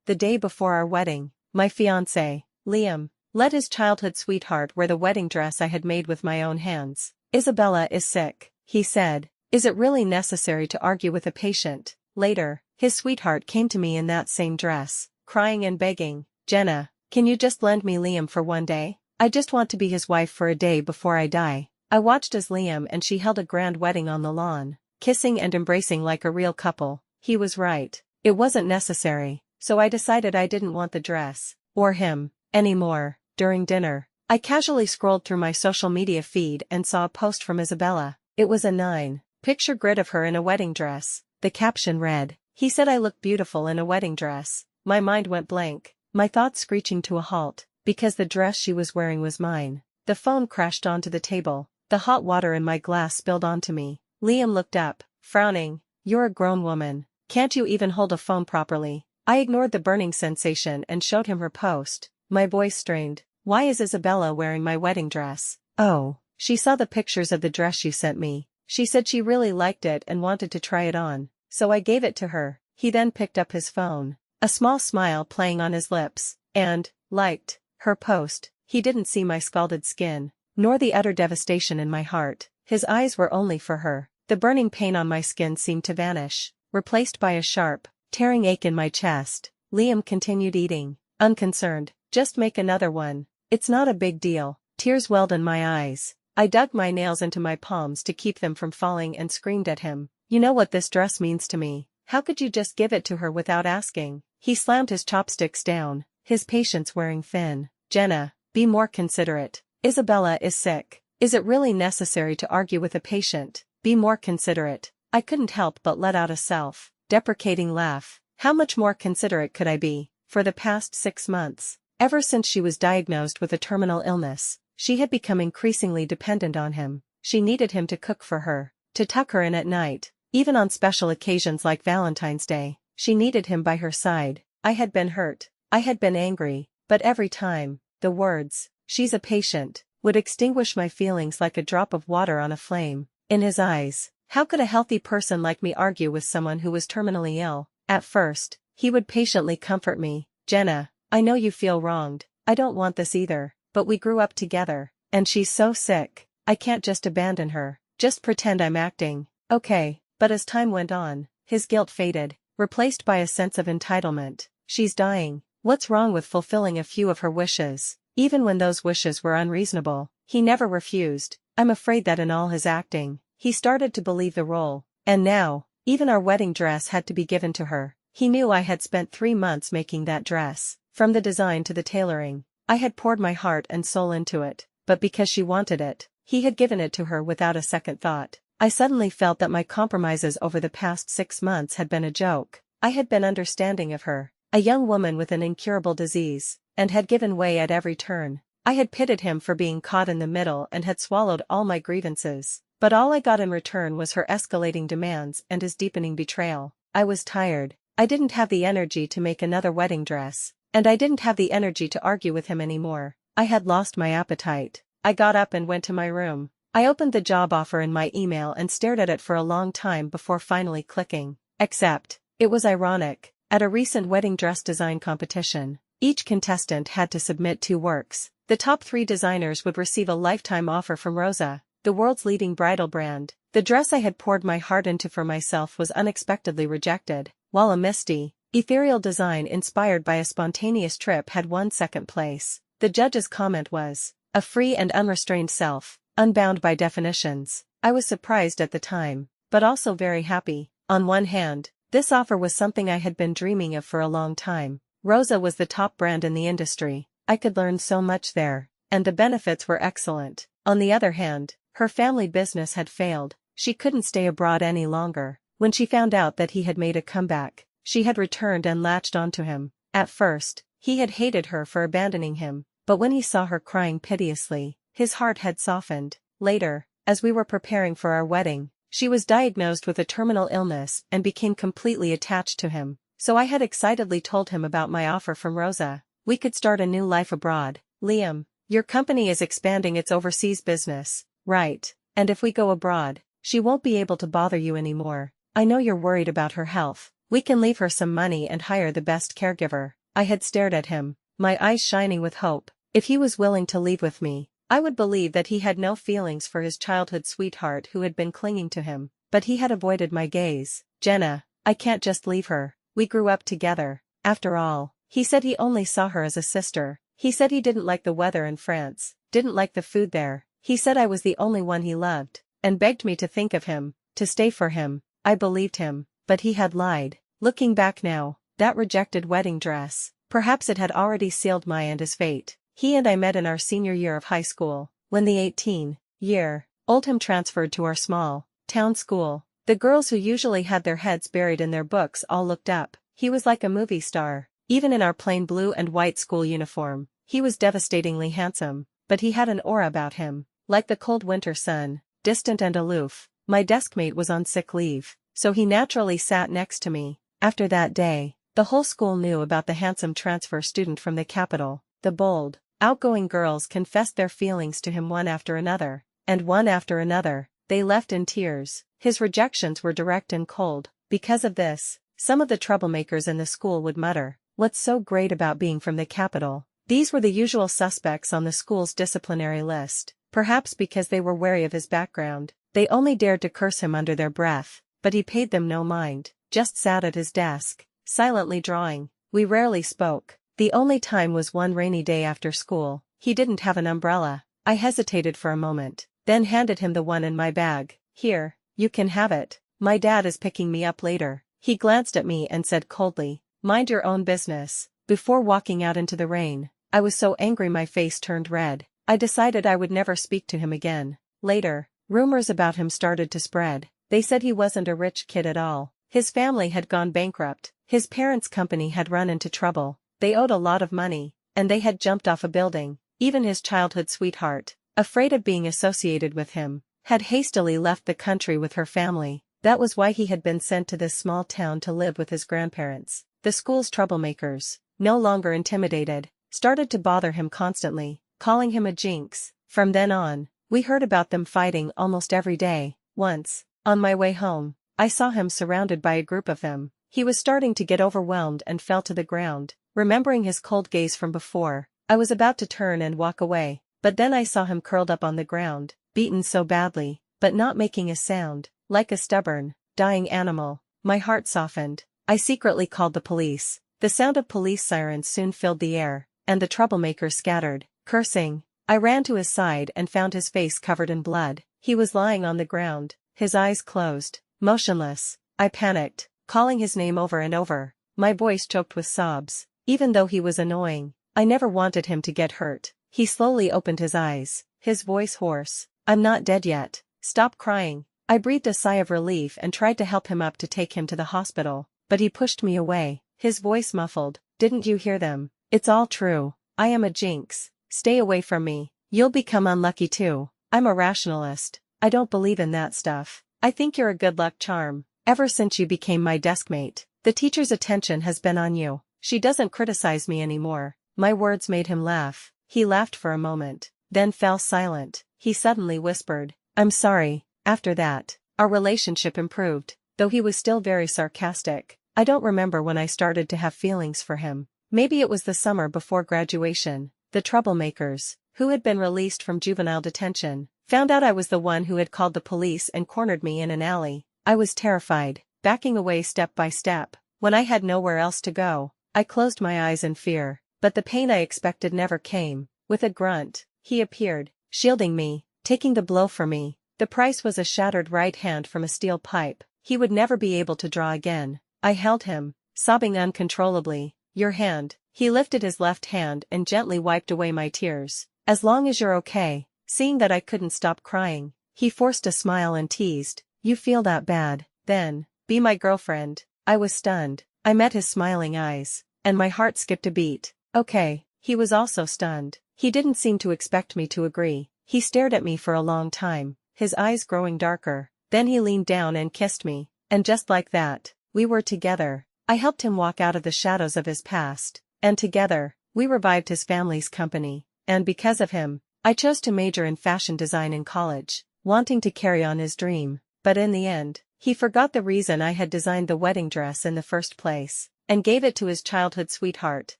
the day before our wedding, my fiancé, Liam, let his childhood sweetheart wear the wedding dress I had made with my own hands. Isabella is sick, he said. Is it really necessary to argue with a patient? Later, his sweetheart came to me in that same dress, crying and begging, Jenna, can you just lend me Liam for one day? I just want to be his wife for a day before I die. I watched as Liam and she held a grand wedding on the lawn, kissing and embracing like a real couple. He was right. It wasn't necessary, so I decided I didn't want the dress, or him, anymore. During dinner, I casually scrolled through my social media feed and saw a post from Isabella. It was a 9-picture grid of her in a wedding dress. The caption read, "He said I looked beautiful in a wedding dress." My mind went blank, my thoughts screeching to a halt, because the dress she was wearing was mine. The phone crashed onto the table, the hot water in my glass spilled onto me. Liam looked up, frowning. You're a grown woman. Can't you even hold a phone properly? I ignored the burning sensation and showed him her post. My voice strained. Why is Isabella wearing my wedding dress? Oh, she saw the pictures of the dress you sent me. She said she really liked it and wanted to try it on, so I gave it to her. He then picked up his phone, a small smile playing on his lips, and liked her post. He didn't see my scalded skin, nor the utter devastation in my heart. His eyes were only for her. The burning pain on my skin seemed to vanish, replaced by a sharp, tearing ache in my chest. Liam continued eating, unconcerned. Just make another one. It's not a big deal. Tears welled in my eyes. I dug my nails into my palms to keep them from falling and screamed at him. You know what this dress means to me. How could you just give it to her without asking? He slammed his chopsticks down, his patience wearing thin. Jenna, be more considerate. Isabella is sick. Is it really necessary to argue with a patient? Be more considerate. I couldn't help but let out a self-deprecating laugh. How much more considerate could I be? For the past 6 months, ever since she was diagnosed with a terminal illness, she had become increasingly dependent on him. She needed him to cook for her, to tuck her in at night, even on special occasions like Valentine's Day. She needed him by her side. I had been hurt. I had been angry, but every time, the words, "She's a patient," would extinguish my feelings like a drop of water on a flame. In his eyes, how could a healthy person like me argue with someone who was terminally ill? At first, he would patiently comfort me. Jenna, I know you feel wronged. I don't want this either. But we grew up together, and she's so sick, I can't just abandon her, just pretend I'm acting. Okay, but as time went on, his guilt faded, replaced by a sense of entitlement. She's dying. What's wrong with fulfilling a few of her wishes? Even when those wishes were unreasonable, he never refused. I'm afraid that in all his acting, he started to believe the role. And now, even our wedding dress had to be given to her. He knew I had spent 3 months making that dress, from the design to the tailoring. I had poured my heart and soul into it, but because she wanted it, he had given it to her without a second thought. I suddenly felt that my compromises over the past 6 months had been a joke. I had been understanding of her, a young woman with an incurable disease, and had given way at every turn. I had pitied him for being caught in the middle and had swallowed all my grievances, but all I got in return was her escalating demands and his deepening betrayal. I was tired. I didn't have the energy to make another wedding dress. And I didn't have the energy to argue with him anymore. I had lost my appetite. I got up and went to my room. I opened the job offer in my email and stared at it for a long time before finally clicking. Except, it was ironic. At a recent wedding dress design competition, each contestant had to submit 2 works. The top 3 designers would receive a lifetime offer from Rosa, the world's leading bridal brand. The dress I had poured my heart into for myself was unexpectedly rejected, while a misty, ethereal design inspired by a spontaneous trip had won second place. The judge's comment was, "A free and unrestrained self, unbound by definitions." I was surprised at the time, but also very happy. On one hand, this offer was something I had been dreaming of for a long time. Rosa was the top brand in the industry. I could learn so much there, and the benefits were excellent. On the other hand, her family business had failed. She couldn't stay abroad any longer. When she found out that he had made a comeback, she had returned and latched onto him. At first, he had hated her for abandoning him, but when he saw her crying piteously, his heart had softened. Later, as we were preparing for our wedding, she was diagnosed with a terminal illness and became completely attached to him. So I had excitedly told him about my offer from Rosa. We could start a new life abroad. Liam, your company is expanding its overseas business, right? And if we go abroad, she won't be able to bother you anymore. I know you're worried about her health, We can leave her some money and hire the best caregiver. I had stared at him, my eyes shining with hope. If he was willing to leave with me, I would believe that he had no feelings for his childhood sweetheart who had been clinging to him. But he had avoided my gaze. Jenna, I can't just leave her. We grew up together. After all, he said he only saw her as a sister. He said he didn't like the weather in France, didn't like the food there. He said I was the only one he loved, and begged me to think of him, to stay for him. I believed him, but he had lied. Looking back now, that rejected wedding dress, perhaps it had already sealed my and his fate. He and I met in our senior year of high school, when the 18-year-old him transferred to our small town school. The girls who usually had their heads buried in their books all looked up. He was like a movie star. Even in our plain blue and white school uniform, he was devastatingly handsome, but he had an aura about him, like the cold winter sun, distant and aloof. My deskmate was on sick leave, so he naturally sat next to me. After that day, the whole school knew about the handsome transfer student from the capital. The bold, outgoing girls confessed their feelings to him one after another, and one after another, they left in tears. His rejections were direct and cold. Because of this, some of the troublemakers in the school would mutter, "What's so great about being from the capital?" These were the usual suspects on the school's disciplinary list. Perhaps because they were wary of his background, they only dared to curse him under their breath, but he paid them no mind, just sat at his desk, silently drawing. We rarely spoke. The only time was one rainy day after school. He didn't have an umbrella. I hesitated for a moment, then handed him the one in my bag. "Here, you can have it. My dad is picking me up later." He glanced at me and said coldly, "Mind your own business," before walking out into the rain. I was so angry my face turned red. I decided I would never speak to him again. Later, rumors about him started to spread. They said he wasn't a rich kid at all. His family had gone bankrupt, his parents' company had run into trouble, they owed a lot of money, and they had jumped off a building. Even his childhood sweetheart, afraid of being associated with him, had hastily left the country with her family. That was why he had been sent to this small town to live with his grandparents. The school's troublemakers, no longer intimidated, started to bother him constantly, calling him a jinx. From then on, we heard about them fighting almost every day. Once, on my way home, I saw him surrounded by a group of them. He was starting to get overwhelmed and fell to the ground. Remembering his cold gaze from before, I was about to turn and walk away, but then I saw him curled up on the ground, beaten so badly, but not making a sound, like a stubborn, dying animal. My heart softened. I secretly called the police. The sound of police sirens soon filled the air, and the troublemakers scattered, cursing. I ran to his side and found his face covered in blood. He was lying on the ground, his eyes closed, motionless. I panicked, calling his name over and over, my voice choked with sobs. Even though he was annoying, I never wanted him to get hurt. He slowly opened his eyes, his voice hoarse. "I'm not dead yet. Stop crying." I breathed a sigh of relief and tried to help him up to take him to the hospital, but he pushed me away, his voice muffled. "Didn't you hear them? It's all true. I am a jinx. Stay away from me. You'll become unlucky too. I'm a rationalist. I don't believe in that stuff. I think you're a good luck charm. Ever since you became my deskmate, the teacher's attention has been on you. She doesn't criticize me anymore." My words made him laugh. He laughed for a moment, then fell silent. He suddenly whispered, "I'm sorry." After that, our relationship improved, though he was still very sarcastic. I don't remember when I started to have feelings for him. Maybe it was the summer before graduation. The troublemakers, who had been released from juvenile detention, found out I was the one who had called the police and cornered me in an alley. I was terrified, backing away step by step. When I had nowhere else to go, I closed my eyes in fear, but the pain I expected never came. With a grunt, he appeared, shielding me, taking the blow for me. The price was a shattered right hand from a steel pipe. He would never be able to draw again. I held him, sobbing uncontrollably. "Your hand." He lifted his left hand and gently wiped away my tears. "As long as you're okay." Seeing that I couldn't stop crying, he forced a smile and teased, "You feel that bad? Then, be my girlfriend." I was stunned. I met his smiling eyes, and my heart skipped a beat. "Okay." He was also stunned. He didn't seem to expect me to agree. He stared at me for a long time, his eyes growing darker. Then he leaned down and kissed me, and just like that, we were together. I helped him walk out of the shadows of his past, and together, we revived his family's company. And because of him, I chose to major in fashion design in college, wanting to carry on his dream. But in the end, He forgot the reason I had designed the wedding dress in the first place, and gave it to his childhood sweetheart,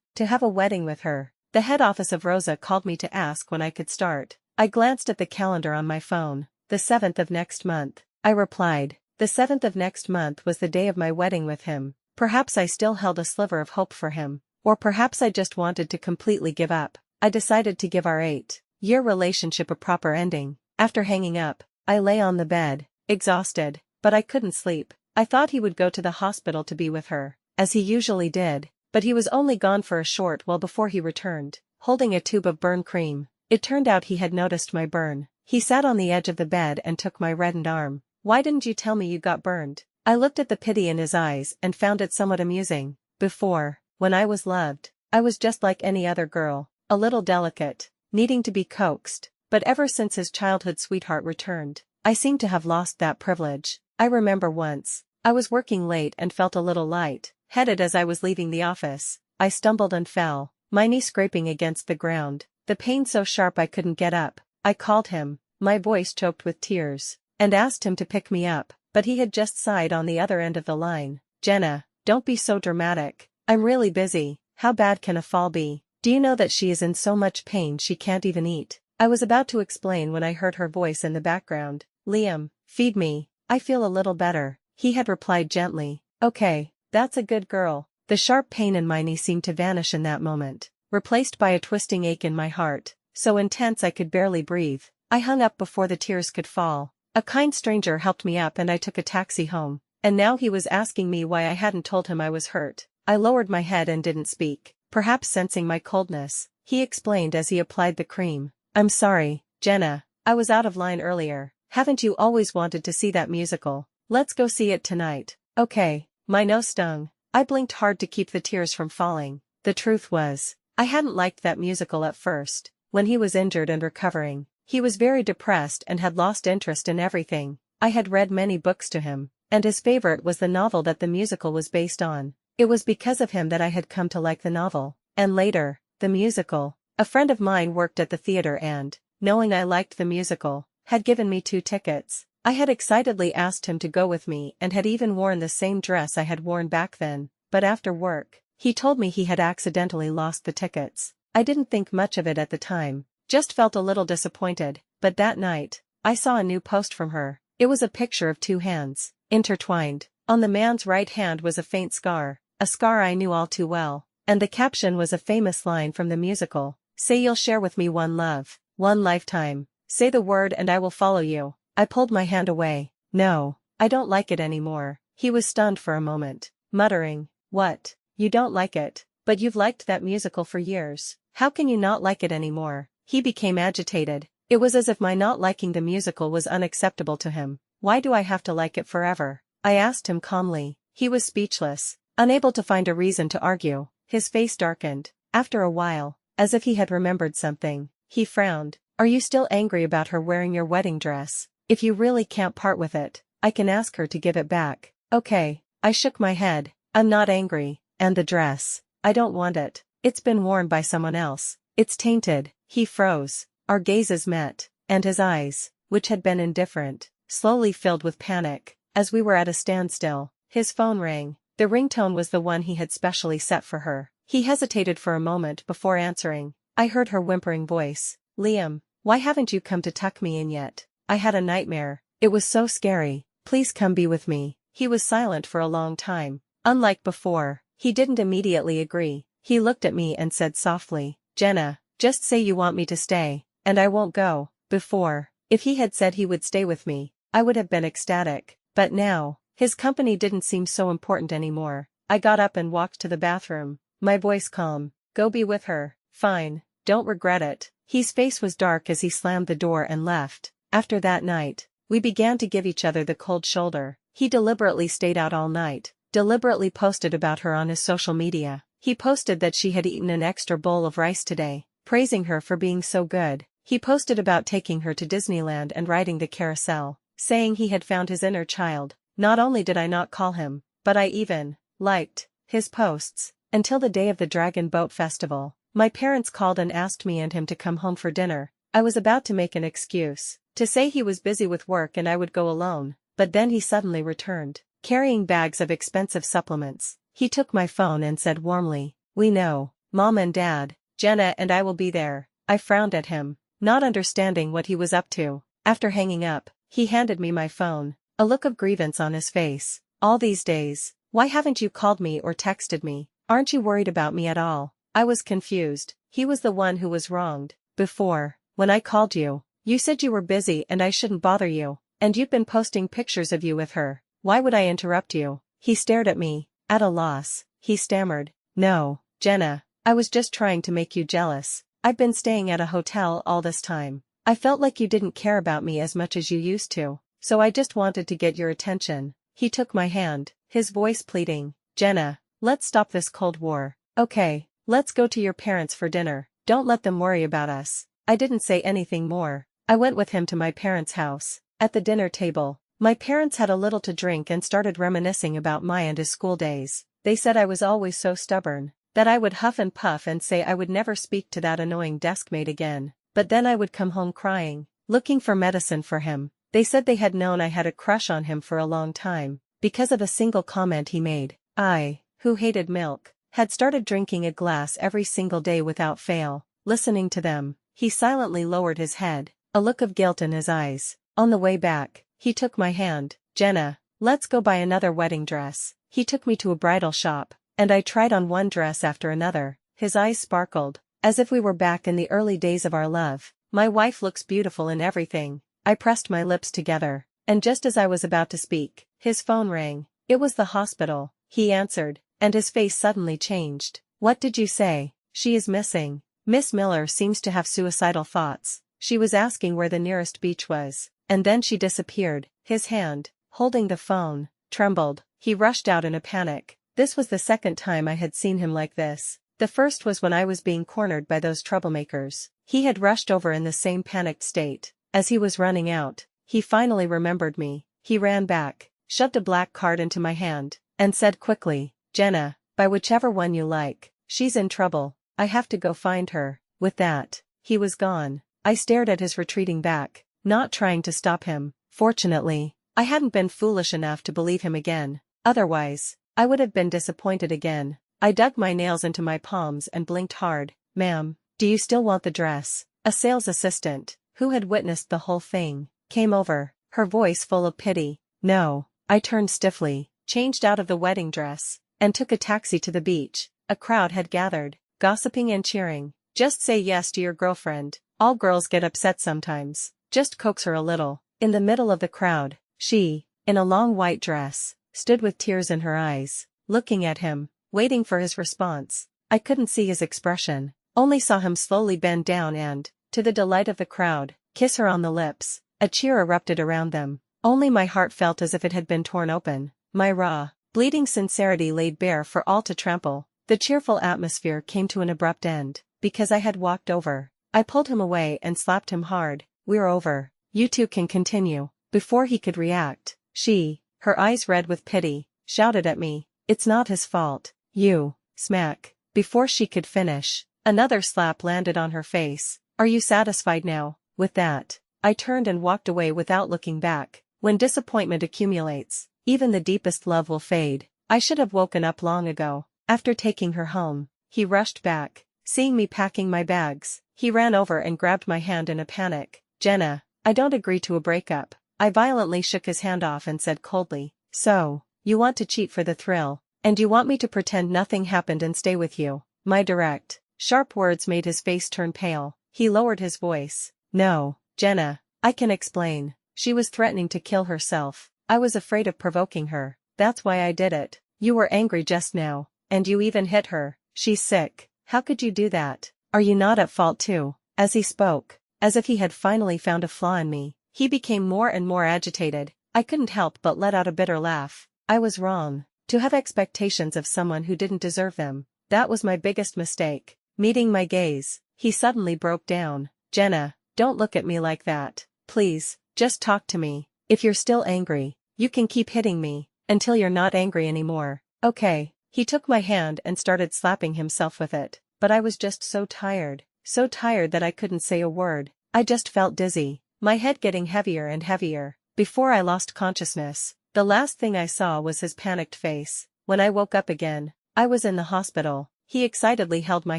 to have a wedding with her. The head office of Rosa called me to ask when I could start. I glanced at the calendar on my phone. The 7th of next month, I replied. The 7th of next month was the day of my wedding with him. Perhaps I still held a sliver of hope for him, or perhaps I just wanted to completely give up. I decided to give our 8-year relationship a proper ending. After hanging up, I lay on the bed, exhausted, but I couldn't sleep. I thought he would go to the hospital to be with her, as he usually did, but he was only gone for a short while before he returned, holding a tube of burn cream. It turned out he had noticed my burn. He sat on the edge of the bed and took my reddened arm. "Why didn't you tell me you got burned?" I looked at the pity in his eyes and found it somewhat amusing. Before, when I was loved, I was just like any other girl, a little delicate, needing to be coaxed, but ever since his childhood sweetheart returned, I seem to have lost that privilege. I remember once, I was working late and felt a little light-headed as I was leaving the office. I stumbled and fell, my knee scraping against the ground, the pain so sharp I couldn't get up. I called him, my voice choked with tears, and asked him to pick me up, but he had just sighed on the other end of the line. "Jenna, don't be so dramatic. I'm really busy. How bad can a fall be? Do you know that she is in so much pain she can't even eat?" I was about to explain when I heard her voice in the background. "Liam, feed me. I feel a little better," he had replied gently. "Okay, that's a good girl." The sharp pain in my knee seemed to vanish in that moment, replaced by a twisting ache in my heart, so intense I could barely breathe. I hung up before the tears could fall. A kind stranger helped me up and I took a taxi home, and now he was asking me why I hadn't told him I was hurt. I lowered my head and didn't speak, perhaps sensing my coldness. He explained as he applied the cream. "I'm sorry, Jenna, I was out of line earlier. Haven't you always wanted to see that musical? Let's go see it tonight." "Okay." My nose stung. I blinked hard to keep the tears from falling. The truth was, I hadn't liked that musical at first. When he was injured and recovering, he was very depressed and had lost interest in everything. I had read many books to him, and his favorite was the novel that the musical was based on. It was because of him that I had come to like the novel, and later, the musical. A friend of mine worked at the theater and, knowing I liked the musical, had given me 2 tickets. I had excitedly asked him to go with me and had even worn the same dress I had worn back then, but after work, he told me he had accidentally lost the tickets. I didn't think much of it at the time, just felt a little disappointed, but that night, I saw a new post from her. It was a picture of 2 hands, intertwined. On the man's right hand was a faint scar, a scar I knew all too well, and the caption was a famous line from the musical. "Say you'll share with me one love, one lifetime. Say the word and I will follow you." I pulled my hand away. "No, I don't like it anymore." He was stunned for a moment, muttering, "What? You don't like it? But you've liked that musical for years. How can you not like it anymore?" He became agitated. It was as if my not liking the musical was unacceptable to him. "Why do I have to like it forever?" I asked him calmly. He was speechless, unable to find a reason to argue. His face darkened. After a while, as if he had remembered something, he frowned. "Are you still angry about her wearing your wedding dress? If you really can't part with it, I can ask her to give it back." "Okay." I shook my head. "I'm not angry. And the dress, I don't want it. It's been worn by someone else. It's tainted." He froze. Our gazes met, and his eyes, which had been indifferent, slowly filled with panic, as we were at a standstill. His phone rang. The ringtone was the one he had specially set for her. He hesitated for a moment before answering. I heard her whimpering voice. "Liam, why haven't you come to tuck me in yet? I had a nightmare. It was so scary. Please come be with me." He was silent for a long time. Unlike before, he didn't immediately agree. He looked at me and said softly, "Jenna, just say you want me to stay, and I won't go." Before, if he had said he would stay with me, I would have been ecstatic. But now, his company didn't seem so important anymore. I got up and walked to the bathroom, my voice calm. "Go be with her. Fine. Don't regret it." His face was dark as he slammed the door and left. After that night, we began to give each other the cold shoulder. He deliberately stayed out all night, deliberately posted about her on his social media. He posted that she had eaten an extra bowl of rice today, praising her for being so good. He posted about taking her to Disneyland and riding the carousel, saying he had found his inner child. Not only did I not call him, but I even liked his posts, until the day of the Dragon Boat Festival. My parents called and asked me and him to come home for dinner. I was about to make an excuse, to say he was busy with work and I would go alone, but then he suddenly returned, carrying bags of expensive supplements. He took my phone and said warmly, "We know, Mom and Dad, Jenna and I will be there." I frowned at him, not understanding what he was up to. After hanging up, he handed me my phone, a look of grievance on his face. "All these days, why haven't you called me or texted me? Aren't you worried about me at all?" I was confused. He was the one who was wronged. Before, when I called you, you said you were busy and I shouldn't bother you, and you've been posting pictures of you with her. Why would I interrupt you? He stared at me, at a loss. He stammered, "No, Jenna, I was just trying to make you jealous. I've been staying at a hotel all this time. I felt like you didn't care about me as much as you used to, so I just wanted to get your attention." He took my hand, his voice pleading, "Jenna, let's stop this Cold War, okay? Let's go to your parents for dinner. Don't let them worry about us." I didn't say anything more. I went with him to my parents' house. At the dinner table, my parents had a little to drink and started reminiscing about my and his school days. They said I was always so stubborn, that I would huff and puff and say I would never speak to that annoying deskmate again, but then I would come home crying, looking for medicine for him. They said they had known I had a crush on him for a long time, because of a single comment he made. I, who hated milk, had started drinking a glass every single day without fail. Listening to them, he silently lowered his head, a look of guilt in his eyes. On the way back, he took my hand. "Jenna, let's go buy another wedding dress." He took me to a bridal shop, and I tried on one dress after another. His eyes sparkled, as if we were back in the early days of our love. "My wife looks beautiful in everything." I pressed my lips together, and just as I was about to speak, his phone rang. It was the hospital. He answered, and his face suddenly changed. "What did you say?" "She is missing. Miss Miller seems to have suicidal thoughts. She was asking where the nearest beach was, and then she disappeared." His hand, holding the phone, trembled. He rushed out in a panic. This was the second time I had seen him like this. The first was when I was being cornered by those troublemakers. He had rushed over in the same panicked state. As he was running out, he finally remembered me. He ran back, shoved a black card into my hand, and said quickly, "Jenna, buy whichever one you like. She's in trouble. I have to go find her." With that, he was gone. I stared at his retreating back, not trying to stop him. Fortunately, I hadn't been foolish enough to believe him again. Otherwise, I would have been disappointed again. I dug my nails into my palms and blinked hard. "Ma'am, do you still want the dress?" A sales assistant, who had witnessed the whole thing, came over, her voice full of pity. "No." I turned stiffly, changed out of the wedding dress, and took a taxi to the beach. A crowd had gathered, gossiping and cheering. "Just say yes to your girlfriend. All girls get upset sometimes. Just coax her a little." In the middle of the crowd, she, in a long white dress, stood with tears in her eyes, looking at him, waiting for his response. I couldn't see his expression, only saw him slowly bend down and, to the delight of the crowd, kiss her on the lips. A cheer erupted around them. Only my heart felt as if it had been torn open. My raw, bleeding sincerity laid bare for all to trample. The cheerful atmosphere came to an abrupt end, because I had walked over. I pulled him away and slapped him hard. "We're over. You two can continue." Before he could react, she, her eyes red with pity, shouted at me, "It's not his fault. You." Smack. Before she could finish, another slap landed on her face. "Are you satisfied now?" With that, I turned and walked away without looking back. When disappointment accumulates, even the deepest love will fade. I should have woken up long ago. After taking her home, he rushed back. Seeing me packing my bags, he ran over and grabbed my hand in a panic. "Jenna, I don't agree to a breakup." I violently shook his hand off and said coldly, "So, you want to cheat for the thrill, and you want me to pretend nothing happened and stay with you?" My direct, sharp words made his face turn pale. He lowered his voice. "No, Jenna, I can explain. She was threatening to kill herself. I was afraid of provoking her. That's why I did it. You were angry just now, and you even hit her. She's sick. How could you do that? Are you not at fault too?" As he spoke, as if he had finally found a flaw in me, he became more and more agitated. I couldn't help but let out a bitter laugh. I was wrong. To have expectations of someone who didn't deserve them, that was my biggest mistake. Meeting my gaze, he suddenly broke down. "Jenna, don't look at me like that. Please, just talk to me. If you're still angry, you can keep hitting me, until you're not angry anymore. Okay." He took my hand and started slapping himself with it, but I was just so tired that I couldn't say a word. I just felt dizzy, my head getting heavier and heavier. Before I lost consciousness, the last thing I saw was his panicked face. When I woke up again, I was in the hospital. He excitedly held my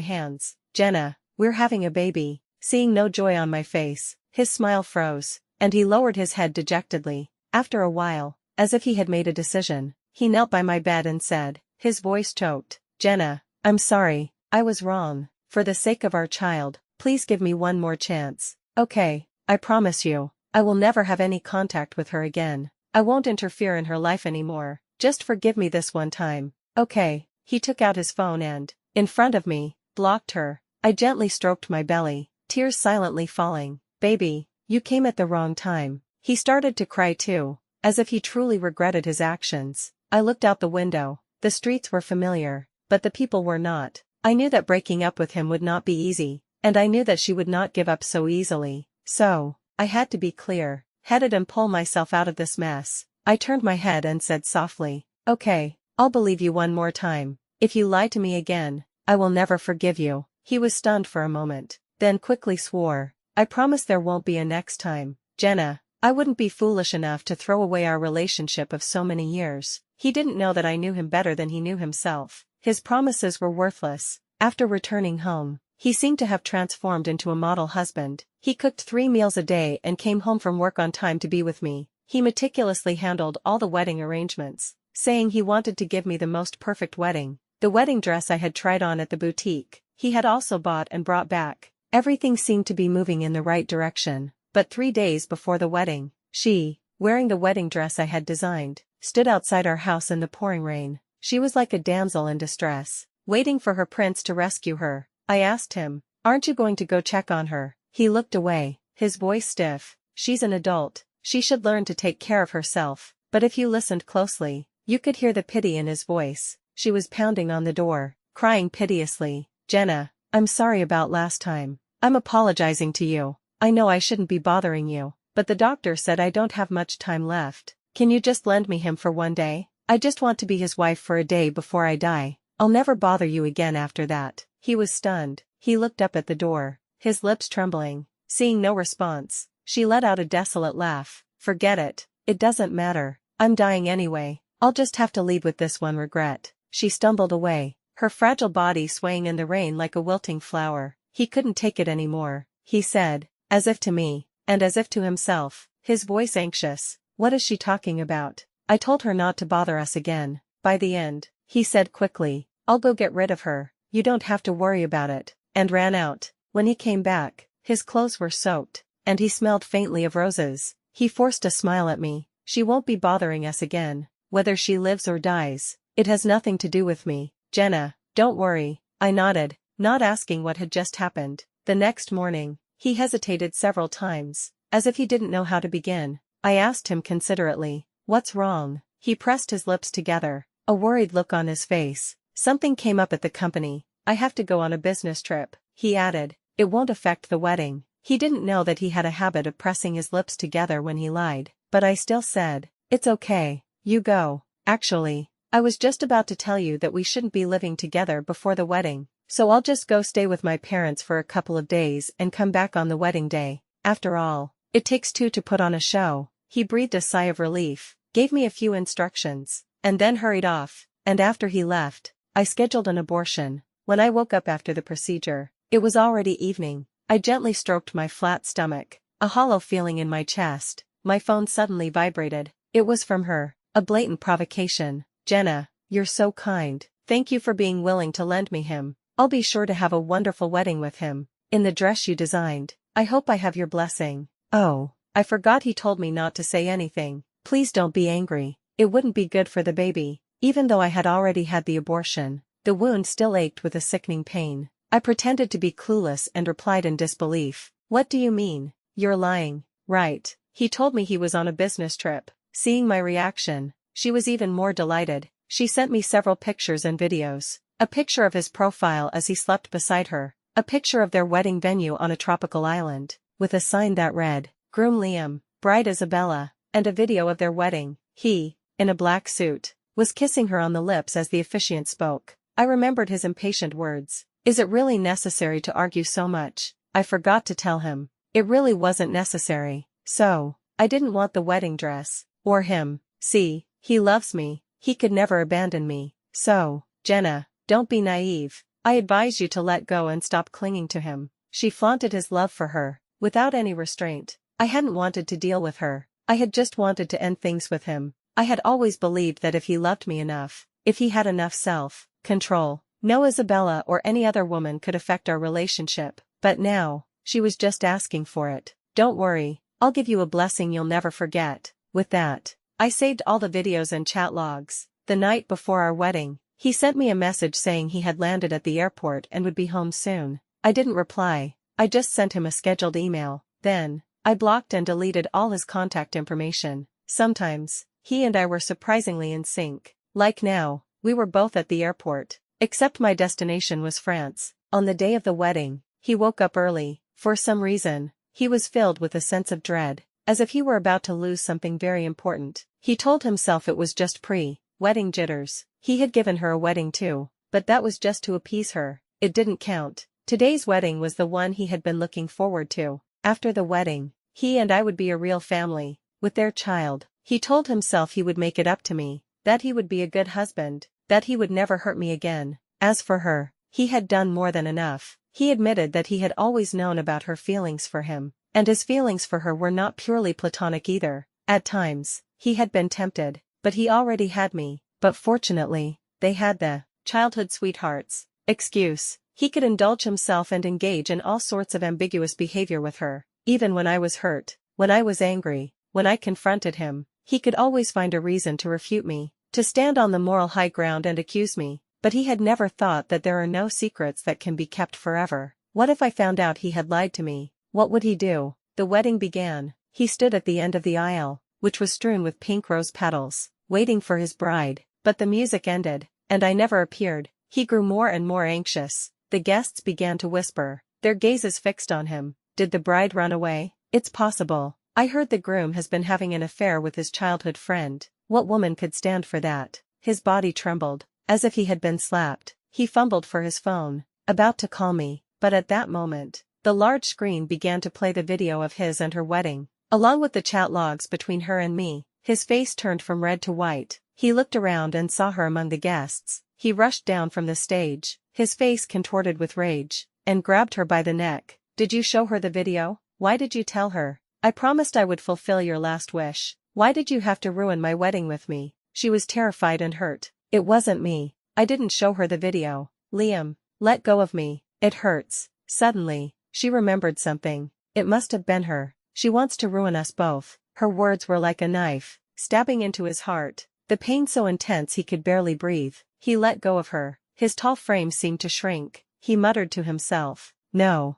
hands. Jenna, we're having a baby. Seeing no joy on my face, his smile froze, and he lowered his head dejectedly. After a while, as if he had made a decision, he knelt by my bed and said, his voice choked, Jenna, I'm sorry, I was wrong. For the sake of our child, please give me one more chance. Okay, I promise you, I will never have any contact with her again. I won't interfere in her life anymore. Just forgive me this one time. Okay. He took out his phone and, in front of me, blocked her. I gently stroked my belly, tears silently falling. Baby, you came at the wrong time. He started to cry too, as if he truly regretted his actions. I looked out the window. The streets were familiar, but the people were not. I knew that breaking up with him would not be easy, and I knew that she would not give up so easily. So, I had to be clear-headed and pull myself out of this mess. I turned my head and said softly, okay, I'll believe you one more time. If you lie to me again, I will never forgive you. He was stunned for a moment, then quickly swore, I promise there won't be a next time. Jenna, I wouldn't be foolish enough to throw away our relationship of so many years. He didn't know that I knew him better than he knew himself. His promises were worthless. After returning home, he seemed to have transformed into a model husband. He cooked 3 meals a day and came home from work on time to be with me. He meticulously handled all the wedding arrangements, saying he wanted to give me the most perfect wedding. The wedding dress I had tried on at the boutique, he had also bought and brought back. Everything seemed to be moving in the right direction, but 3 days before the wedding, she, wearing the wedding dress I had designed, stood outside our house in the pouring rain. She was like a damsel in distress, waiting for her prince to rescue her. I asked him, aren't you going to go check on her? He looked away, his voice stiff. She's an adult, she should learn to take care of herself. But if you listened closely, you could hear the pity in his voice. She was pounding on the door, crying piteously. Jenna, I'm sorry about last time. I'm apologizing to you. I know I shouldn't be bothering you, but the doctor said I don't have much time left. Can you just lend me him for one day? I just want to be his wife for a day before I die. I'll never bother you again after that. He was stunned. He looked up at the door, his lips trembling. Seeing no response, she let out a desolate laugh. Forget it. It doesn't matter. I'm dying anyway. I'll just have to leave with this one regret. She stumbled away, her fragile body swaying in the rain like a wilting flower. He couldn't take it anymore, he said, as if to me, and as if to himself, his voice anxious. What is she talking about? I told her not to bother us again. By the end, he said quickly, I'll go get rid of her. You don't have to worry about it, and ran out. When he came back, his clothes were soaked, and he smelled faintly of roses. He forced a smile at me. She won't be bothering us again. Whether she lives or dies, it has nothing to do with me. Jenna, don't worry. I nodded, not asking what had just happened. The next morning, he hesitated several times, as if he didn't know how to begin. I asked him considerately, what's wrong? He pressed his lips together, a worried look on his face. Something came up at the company. I have to go on a business trip, he added. It won't affect the wedding. He didn't know that he had a habit of pressing his lips together when he lied, but I still said, it's okay, you go. Actually, I was just about to tell you that we shouldn't be living together before the wedding, so I'll just go stay with my parents for a couple of days and come back on the wedding day. After all, it takes 2 to put on a show. He breathed a sigh of relief, gave me a few instructions, and then hurried off. And after he left, I scheduled an abortion. When I woke up after the procedure, it was already evening. I gently stroked my flat stomach, a hollow feeling in my chest. My phone suddenly vibrated. It was from her, a blatant provocation. Jenna, you're so kind. Thank you for being willing to lend me him. I'll be sure to have a wonderful wedding with him, in the dress you designed. I hope I have your blessing. Oh, I forgot he told me not to say anything. Please don't be angry. It wouldn't be good for the baby. Even though I had already had the abortion, the wound still ached with a sickening pain. I pretended to be clueless and replied in disbelief. What do you mean? You're lying, right? He told me he was on a business trip. Seeing my reaction, she was even more delighted. She sent me several pictures and videos. A picture of his profile as he slept beside her. A picture of their wedding venue on a tropical island, with a sign that read, Groom Liam, Bride Isabella, and a video of their wedding. He, in a black suit, was kissing her on the lips as the officiant spoke. I remembered his impatient words. Is it really necessary to argue so much? I forgot to tell him. It really wasn't necessary. So, I didn't want the wedding dress. Or him. See, he loves me, he could never abandon me. So, Jenna, don't be naive. I advise you to let go and stop clinging to him. She flaunted his love for her, without any restraint. I hadn't wanted to deal with her. I had just wanted to end things with him. I had always believed that if he loved me enough, if he had enough self-control, no Isabella or any other woman could affect our relationship. But now, she was just asking for it. Don't worry, I'll give you a blessing you'll never forget. With that, I saved all the videos and chat logs. The night before our wedding, he sent me a message saying he had landed at the airport and would be home soon. I didn't reply, I just sent him a scheduled email. Then, I blocked and deleted all his contact information. Sometimes, he and I were surprisingly in sync. Like now, we were both at the airport. Except my destination was France. On the day of the wedding, he woke up early. For some reason, he was filled with a sense of dread, as if he were about to lose something very important. He told himself it was just pre-wedding jitters. He had given her a wedding too, but that was just to appease her. It didn't count. Today's wedding was the one he had been looking forward to. After the wedding, he and I would be a real family, with their child. He told himself he would make it up to me, that he would be a good husband, that he would never hurt me again. As for her, he had done more than enough. He admitted that he had always known about her feelings for him, and his feelings for her were not purely platonic either. At times, he had been tempted, but he already had me. But fortunately, they had the childhood sweethearts excuse. He could indulge himself and engage in all sorts of ambiguous behavior with her. Even when I was hurt, when I was angry, when I confronted him, he could always find a reason to refute me, to stand on the moral high ground and accuse me. But he had never thought that there are no secrets that can be kept forever. What if I found out he had lied to me? What would he do? The wedding began. He stood at the end of the aisle, which was strewn with pink rose petals, waiting for his bride. But the music ended, and I never appeared. He grew more and more anxious. The guests began to whisper, their gazes fixed on him. Did the bride run away? It's possible. I heard the groom has been having an affair with his childhood friend. What woman could stand for that? His body trembled, as if he had been slapped. He fumbled for his phone, about to call me, but at that moment, the large screen began to play the video of his and her wedding, along with the chat logs between her and me. His face turned from red to white. He looked around and saw her among the guests. He rushed down from the stage, his face contorted with rage, and grabbed her by the neck. Did you show her the video? Why did you tell her? I promised I would fulfill your last wish. Why did you have to ruin my wedding with me? She was terrified and hurt. It wasn't me. I didn't show her the video. Liam, let go of me. It hurts. Suddenly, she remembered something. It must have been her. She wants to ruin us both. Her words were like a knife, stabbing into his heart. The pain so intense he could barely breathe. He let go of her. His tall frame seemed to shrink. He muttered to himself, no,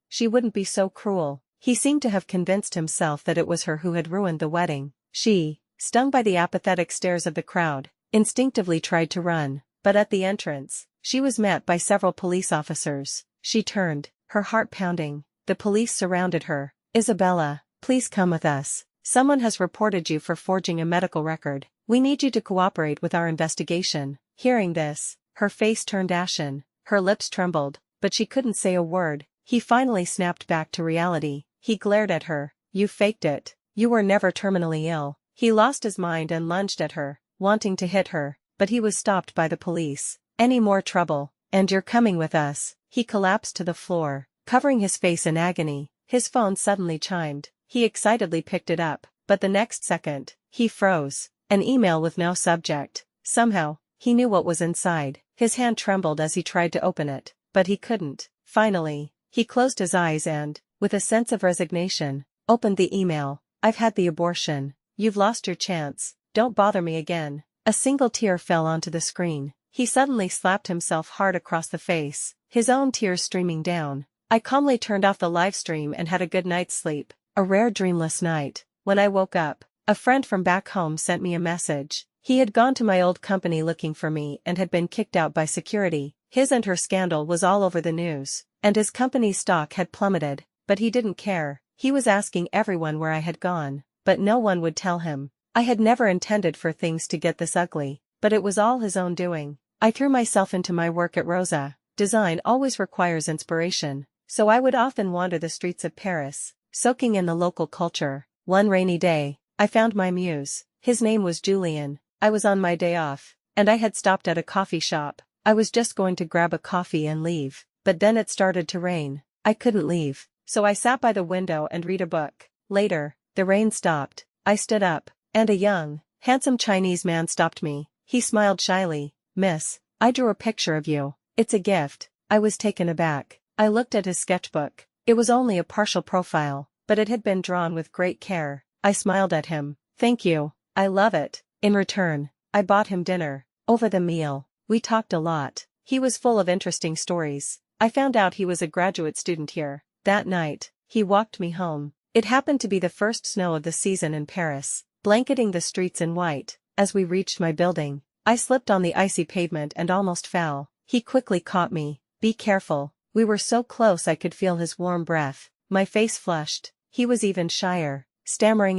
she wouldn't be so cruel. He seemed to have convinced himself that it was her who had ruined the wedding. She, stung by the apathetic stares of the crowd, instinctively tried to run, but at the entrance, she was met by several police officers. She turned, her heart pounding. The police surrounded her. Isabella, please come with us. Someone has reported you for forging a medical record. We need you to cooperate with our investigation. Hearing this, her face turned ashen, her lips trembled, but she couldn't say a word. He finally snapped back to reality. He glared at her. You faked it. You were never terminally ill. He lost his mind and lunged at her, wanting to hit her, but he was stopped by the police. Any more trouble, and you're coming with us. He collapsed to the floor, covering his face in agony. His phone suddenly chimed. He excitedly picked it up, but the next second, he froze. An email with no subject. Somehow, he knew what was inside. His hand trembled as he tried to open it, but he couldn't. Finally, he closed his eyes and, with a sense of resignation, opened the email. I've had the abortion. You've lost your chance. Don't bother me again. A single tear fell onto the screen. He suddenly slapped himself hard across the face, his own tears streaming down. I calmly turned off the live stream and had a good night's sleep. A rare dreamless night. When I woke up, a friend from back home sent me a message. He had gone to my old company looking for me and had been kicked out by security. His and her scandal was all over the news, and his company's stock had plummeted, but he didn't care. He was asking everyone where I had gone, but no one would tell him. I had never intended for things to get this ugly, but it was all his own doing. I threw myself into my work at Rosa. Design always requires inspiration, so I would often wander the streets of Paris, soaking in the local culture. One rainy day, I found my muse. His name was Julian. I was on my day off, and I had stopped at a coffee shop. I was just going to grab a coffee and leave, but then it started to rain. I couldn't leave, so I sat by the window and read a book. Later, the rain stopped. I stood up, and a young, handsome Chinese man stopped me. He smiled shyly. "Miss, I drew a picture of you. It's a gift." I was taken aback. I looked at his sketchbook. It was only a partial profile, but it had been drawn with great care. I smiled at him. "Thank you. I love it." In return, I bought him dinner. Over the meal, we talked a lot. He was full of interesting stories. I found out he was a graduate student here. That night, he walked me home. It happened to be the first snow of the season in Paris, blanketing the streets in white. As we reached my building, I slipped on the icy pavement and almost fell. He quickly caught me. "Be careful." We were so close I could feel his warm breath. My face flushed. He was even shyer, stammering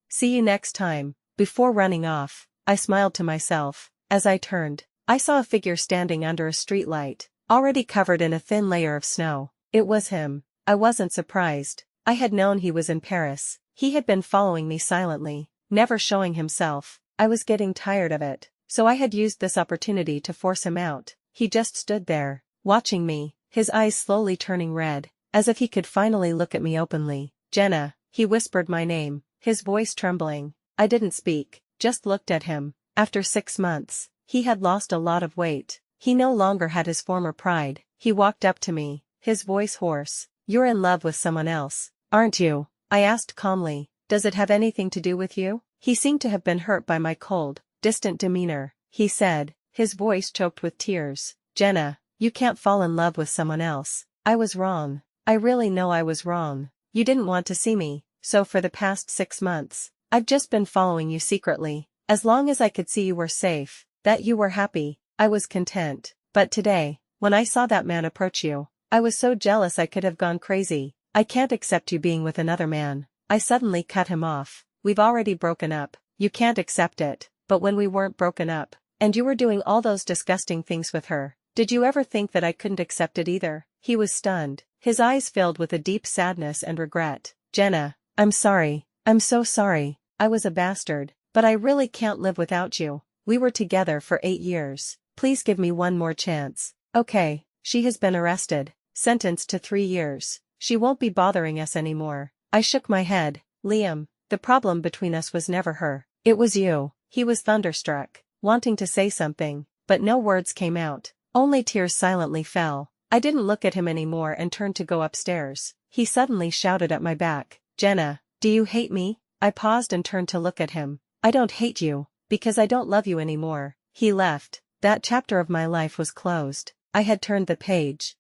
"See you next time." Before running off, I smiled to myself. As I turned, I saw a figure standing under a streetlight, already covered in a thin layer of snow. It was him. I wasn't surprised. I had known he was in Paris. He had been following me silently, never showing himself. I was getting tired of it, so I had used this opportunity to force him out. He just stood there, watching me, his eyes slowly turning red, as if he could finally look at me openly. "Jenna," he whispered my name, his voice trembling. I didn't speak, just looked at him. After 6 months, he had lost a lot of weight. He no longer had his former pride. He walked up to me, his voice hoarse. "You're in love with someone else, aren't you?" I asked calmly. "Does it have anything to do with you?" He seemed to have been hurt by my cold, distant demeanor. He said, his voice choked with tears, "Jenna, you can't fall in love with someone else." I was wrong. I really know I was wrong. You didn't want to see me, so for the past 6 months, I've just been following you secretly. As long as I could see you were safe, that you were happy, I was content. But today, when I saw that man approach you, I was so jealous I could have gone crazy. I can't accept you being with another man. I suddenly cut him off. "We've already broken up. You can't accept it." "But when we weren't broken up, and you were doing all those disgusting things with her, did you ever think that I couldn't accept it either?" He was stunned, his eyes filled with a deep sadness and regret. "Jenna, I'm sorry. I'm so sorry. I was a bastard, but I really can't live without you. We were together for 8 years. Please give me one more chance." "Okay." She has been arrested, sentenced to 3 years. She won't be bothering us anymore. I shook my head. "Liam, the problem between us was never her. It was you." He was thunderstruck, wanting to say something, but no words came out. Only tears silently fell. I didn't look at him anymore and turned to go upstairs. He suddenly shouted at my back, "Jenna, do you hate me?" I paused and turned to look at him. "I don't hate you, because I don't love you anymore." He left. That chapter of my life was closed. I had turned the page.